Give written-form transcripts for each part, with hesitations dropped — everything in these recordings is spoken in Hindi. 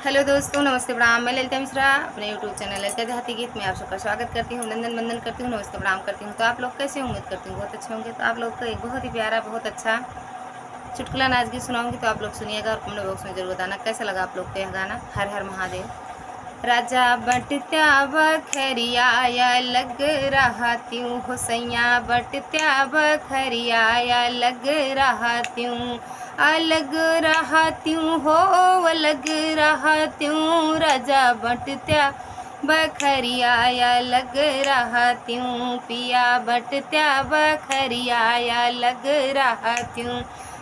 हेलो दोस्तों, नमस्ते प्रणाम। मैं ललिता मिश्रा अपने यूट्यूब चैनल ललिता देहाती गीत में आप सबका स्वागत करती हूँ। नंदन वंदन करती हूँ, नमस्ते प्रणाम करती हूँ। तो आप लोग कैसे उम्मीद करती हूँ बहुत अच्छे होंगे। तो आप लोग को एक बहुत ही प्यारा, बहुत अच्छा चुटकुला नाच गीत सुनाऊंगी, तो आप लोग सुनिएगा और कमेंट बॉक्स में जरूर बताना कैसा लगा आप लोग को यह गाना। हर हर महादेव। राजा बटत्या बखरिया लग रहा त्यों हो सैया, बटत्या बखरिया लग रहा त्यों, अलग रहा त्यों हो, अलग रहा त्यों। राजा बटत्या बखरिया लग रहा त्यों, पिया बटत्या बखरिया लग रहा त्यों।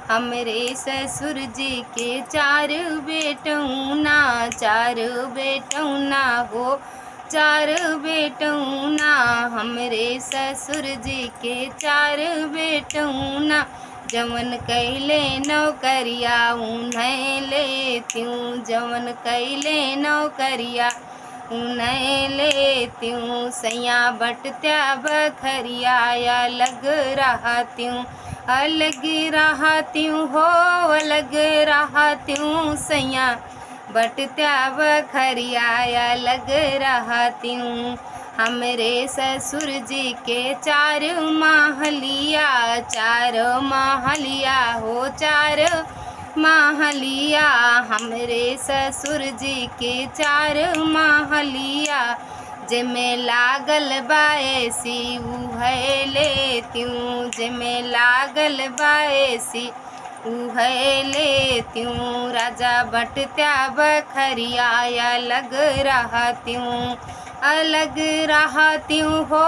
हमरे ससुर जी के चार बेटौना, चार बेटौना हो, चार बेटौना। हमरे ससुर जी के चार बेटौना, जवन कैले नौकरिया उन्हें लेत्यूं, जवन कैले नौकरिया उन्हें लेत्यूं। सैया बटत्या बखरिया लग रहा त्यों, अलग रहा त्यों हो, अलग रहा त्यों। सैया बटत्या बखरिया लग रहा त्यों। हमरे ससुर जी के चार महलिया, चार महलिया हो, चार महलिया। हमरे ससुर जी के चार महलिया, जेमे लागल बाएसी उहे लेत्यूं, जेमे लागल बाएसी उहे लेत्यूं। राजा बटत्या बखरिया लग रहा त्यों, अलग रहा त्यों हो,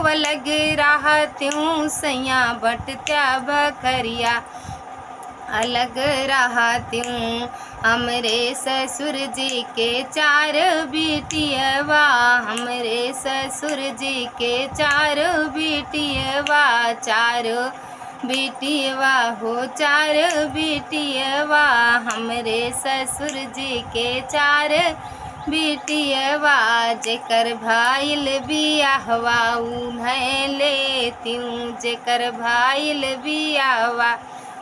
अलग रहा त्यों। सैया बटत्या बखरिया अलग रहा त्यों। हमरे ससुर जी के चार बेटियवा, हमरे ससुर जी के चार बेटियवा, चार बेटियवा हो, चार बेटियवा। हमरे ससुर जी के चार बेटियवा, जेकर भाईल बियाहवा उन्हें लेत्यूं, जेकर भाईल बियाहवा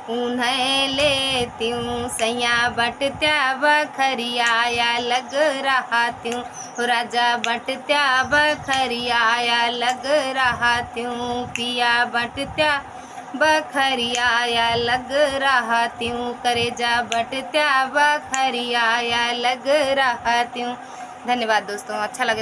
उन्हें लेत्यूं। सैया बटत्या बखरिया लग रहा त्यों, राजा बटत्या बखरिया लग रहा त्यों। पिया बटत्या बखरिया लग रहा त्यों, करेजा बटत्या बखरिया लग रहा त्यों। धन्यवाद दोस्तों, अच्छा लगे